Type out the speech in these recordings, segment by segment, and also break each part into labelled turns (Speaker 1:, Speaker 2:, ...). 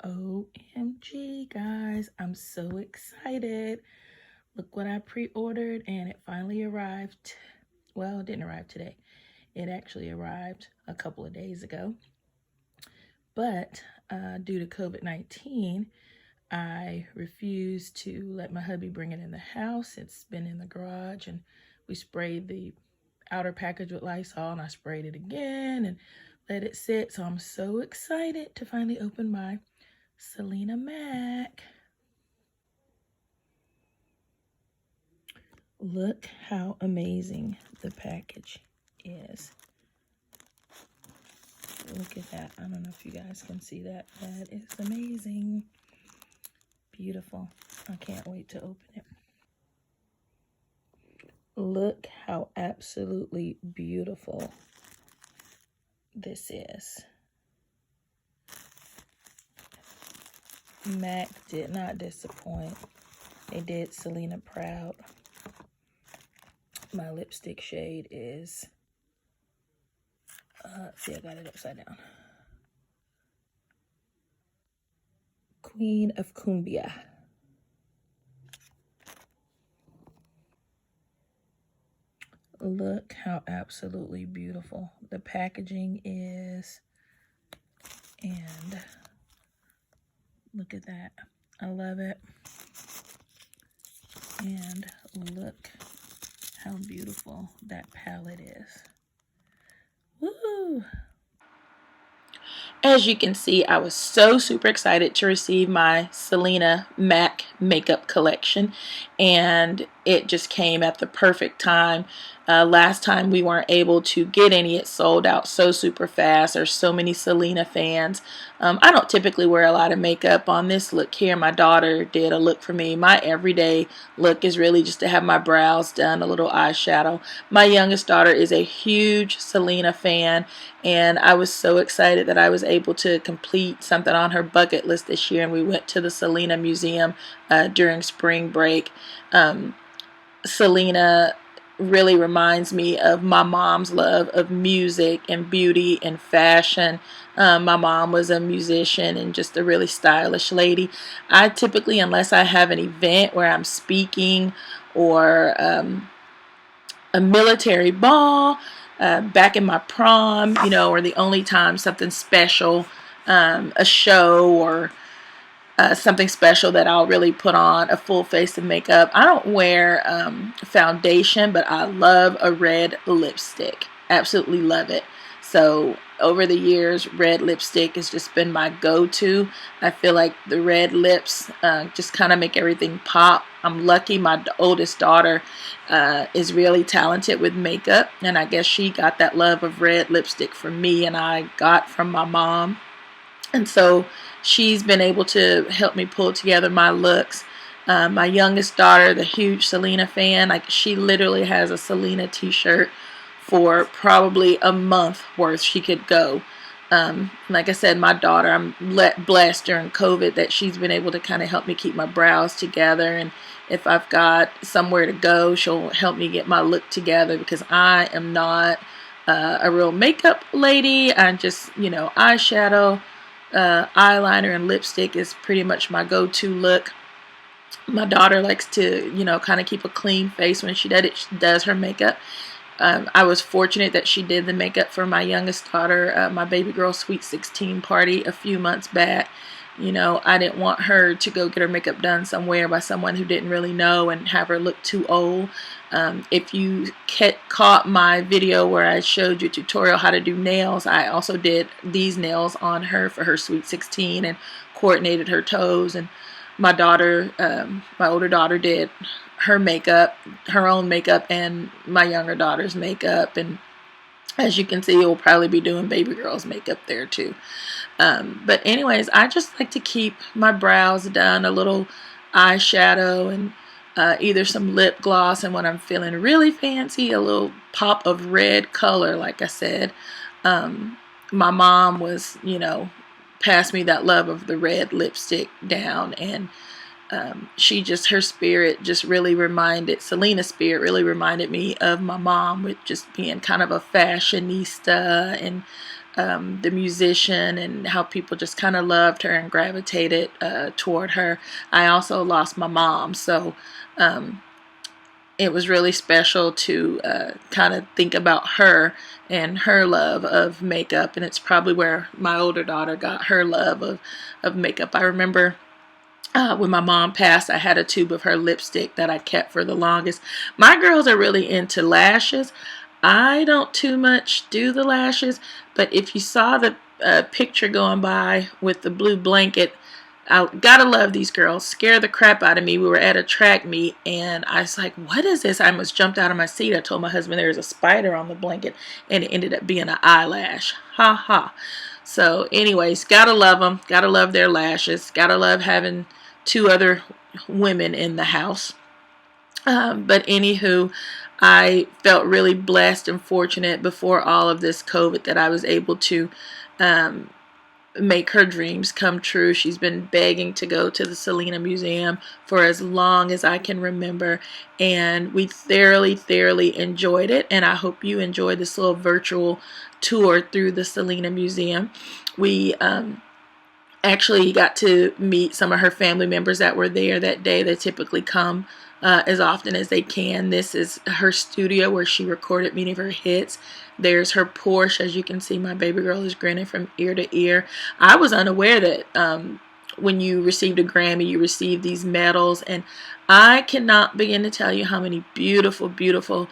Speaker 1: OMG, guys, I'm so excited. Look what I pre-ordered and it finally arrived. Well, it didn't arrive today. It actually arrived a couple of days ago. But due to COVID-19, I refused to let my hubby bring it in the house. It's been in the garage and we sprayed the outer package with Lysol and I sprayed it again and let it sit. So I'm so excited to finally open my Selena Mac. Look how amazing the package is. Look at that. I don't know if you guys can see that. That is amazing. Beautiful. I can't wait to open it. Look how absolutely beautiful this is. MAC did not disappoint. They did Selena proud. My lipstick shade is, see, I got it upside down. Queen of Cumbia. Look how absolutely beautiful the packaging is. And look at that. I love it. And look how beautiful that palette is. Woo! As you can see, I was so super excited to receive my Selena MAC makeup collection, and it just came at the perfect time. Last time we weren't able to get any. It sold out so super fast. There's so many Selena fans. I don't typically wear a lot of makeup. On this look here, my daughter did a look for me. My everyday look is really just to have my brows done, a little eyeshadow. My youngest daughter is a huge Selena fan, and I was so excited that I was able to complete something on her bucket list this year, and we went to the Selena Museum during spring break. Selena really reminds me of my mom's love of music and beauty and fashion. My mom was a musician and just a really stylish lady. I typically, unless I have an event where I'm speaking or a military ball, back in my prom, you know, or the only time something special, a show or something special, that I'll really put on a full face of makeup. I don't wear foundation, but I love a red lipstick. Absolutely love it. So over the years, red lipstick has just been my go-to. I feel like the red lips just kind of make everything pop. I'm lucky my oldest daughter is really talented with makeup, and I guess she got that love of red lipstick from me and I got from my mom. And so she's been able to help me pull together my looks. My youngest daughter, the huge Selena fan, like she literally has a Selena t-shirt for probably a month worth she could go. Like I said, my daughter, I'm blessed during COVID that she's been able to kind of help me keep my brows together. And if I've got somewhere to go, she'll help me get my look together, because I am not a real makeup lady. I just, you know, eyeshadow, eyeliner and lipstick is pretty much my go-to look. My daughter likes to, you know, kind of keep a clean face when she does her makeup. I was fortunate that she did the makeup for my youngest daughter, my baby girl's Sweet 16 party a few months back. You know, I didn't want her to go get her makeup done somewhere by someone who didn't really know and have her look too old. If you caught my video where I showed you a tutorial how to do nails, I also did these nails on her for her Sweet 16 and coordinated her toes. And my daughter, my older daughter, did her makeup, her own makeup, and my younger daughter's makeup. And as you can see, we'll probably be doing baby girl's makeup there too. But anyways, I just like to keep my brows done, a little eyeshadow, and either some lip gloss, and when I'm feeling really fancy, a little pop of red color. Like I said, my mom was, you know, passed me that love of the red lipstick down, and her spirit just really reminded, Selena's spirit really reminded me of my mom, with just being kind of a fashionista and the musician and how people just kind of loved her and gravitated toward her. I also lost my mom, so it was really special to kind of think about her and her love of makeup, and it's probably where my older daughter got her love of makeup. I remember when my mom passed, I had a tube of her lipstick that I kept for the longest. My girls are really into lashes. I don't too much do the lashes, but if you saw the picture going by with the blue blanket, I gotta love these girls. Scare the crap out of me. We were at a track meet, and I was like, what is this? I almost jumped out of my seat. I told my husband there was a spider on the blanket, and it ended up being an eyelash. Ha ha. So anyways, gotta love them. Gotta love their lashes. Gotta love having two other women in the house. But anywho, I felt really blessed and fortunate before all of this COVID that I was able to um, make her dreams come true. She's been begging to go to the Selena Museum for as long as I can remember, and we thoroughly enjoyed it, and I hope you enjoyed this little virtual tour through the Selena Museum. We actually got to meet some of her family members that were there that day. They typically come as often as they can. This is her studio where she recorded many of her hits. There's her Porsche. As you can see, my baby girl is grinning from ear to ear. I was unaware that when you received a Grammy, you received these medals, and I cannot begin to tell you how many beautiful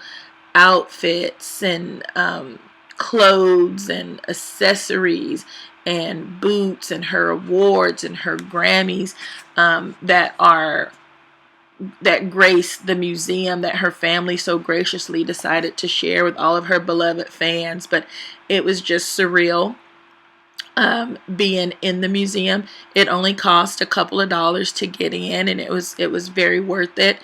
Speaker 1: outfits and clothes and accessories and boots and her awards and her Grammys that grace the museum that her family so graciously decided to share with all of her beloved fans. But it was just surreal being in the museum. It only cost a couple of dollars to get in, and it was very worth it.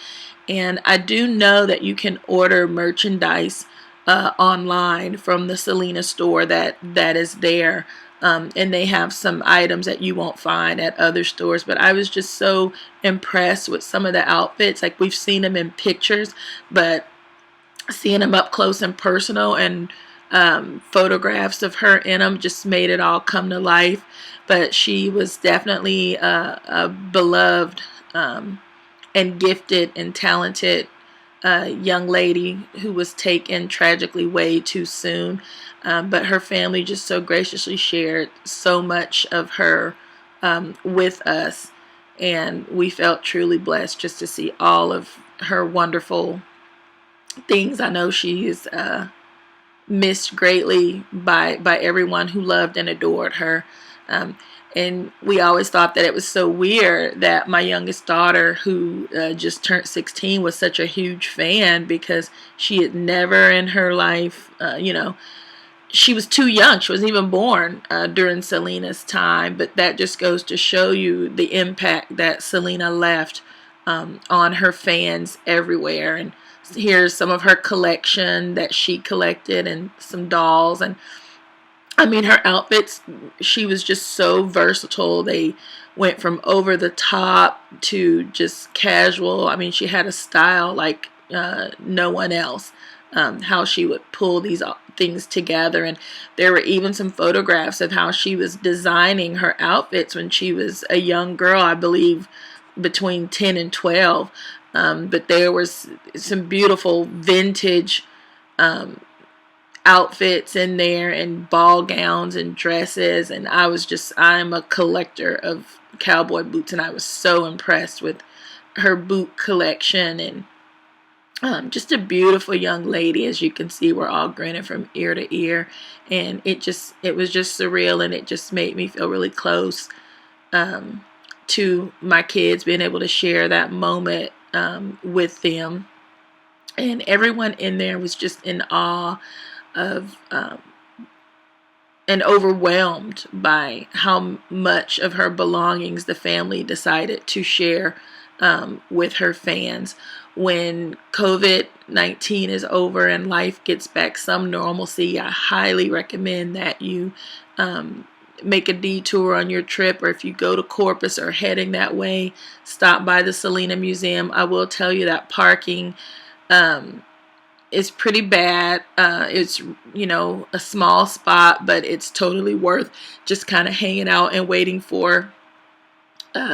Speaker 1: And I do know that you can order merchandise online from the Selena store that is there. And they have some items that you won't find at other stores. But I was just so impressed with some of the outfits. Like, we've seen them in pictures, but seeing them up close and personal, and photographs of her in them just made it all come to life. But she was definitely a beloved and gifted and talented young lady who was taken tragically way too soon. But her family just so graciously shared so much of her with us, and we felt truly blessed just to see all of her wonderful things. I know she is missed greatly by everyone who loved and adored her. And we always thought that it was so weird that my youngest daughter, who just turned 16, was such a huge fan, because she had never in her life, she was too young. She wasn't even born during Selena's time. But that just goes to show you the impact that Selena left on her fans everywhere. And here's some of her collection that she collected, and some dolls. And I mean, her outfits, she was just so versatile. They went from over the top to just casual. I mean, she had a style like no one else. How she would pull these things together. And there were even some photographs of how she was designing her outfits when she was a young girl, I believe between 10 and 12. But there was some beautiful vintage outfits in there, and ball gowns and dresses. And I'm a collector of cowboy boots, and I was so impressed with her boot collection. And just a beautiful young lady. As you can see, we're all grinning from ear to ear, and it was just surreal, and it just made me feel really close to my kids, being able to share that moment with them. And everyone in there was just in awe of and overwhelmed by how much of her belongings the family decided to share with her fans. When COVID-19 is over and life gets back some normalcy, I highly recommend that you make a detour on your trip, or if you go to Corpus or heading that way, stop by the Selena Museum. I will tell you that parking It's pretty bad. It's, a small spot, but it's totally worth just kind of hanging out and waiting for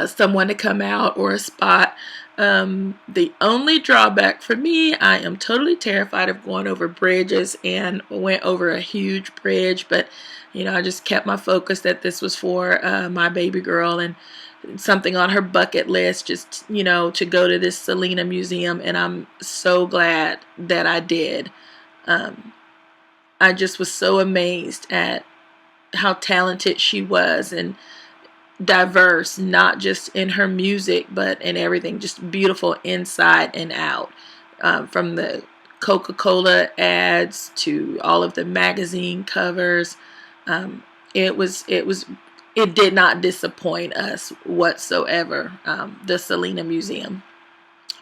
Speaker 1: someone to come out, or a spot. The only drawback for me, I am totally terrified of going over bridges, and went over a huge bridge, but I just kept my focus that this was for my baby girl, and something on her bucket list, just to go to this Selena museum, and I'm so glad that I did. I just was so amazed at how talented she was, and diverse, not just in her music, but in everything. Just beautiful inside and out. From the Coca-Cola ads to all of the magazine covers, it was it did not disappoint us whatsoever. The Selena Museum.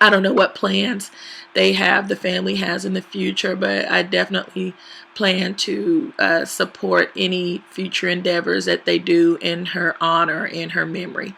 Speaker 1: I don't know what plans the family has in the future, but I definitely plan to support any future endeavors that they do in her honor, in her memory.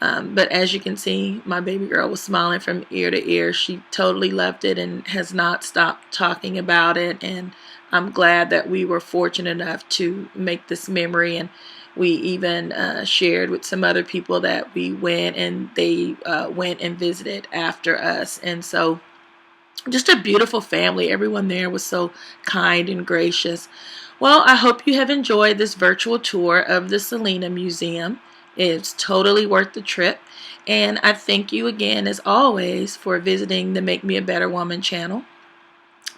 Speaker 1: But as you can see, my baby girl was smiling from ear to ear. She totally loved it and has not stopped talking about it. And I'm glad that we were fortunate enough to make this memory. And we even shared with some other people that we went, and they went and visited after us. And so just a beautiful family. Everyone there was so kind and gracious. Well, I hope you have enjoyed this virtual tour of the Selena Museum. It's totally worth the trip. And I thank you again, as always, for visiting the Make Me a Better Woman channel.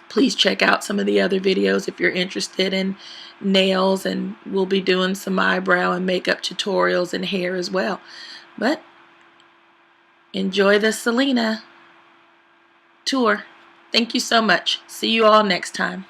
Speaker 1: Please check out some of the other videos if you're interested in nails, and we'll be doing some eyebrow and makeup tutorials and hair as well. But enjoy the Selena tour. Thank you so much. See you all next time.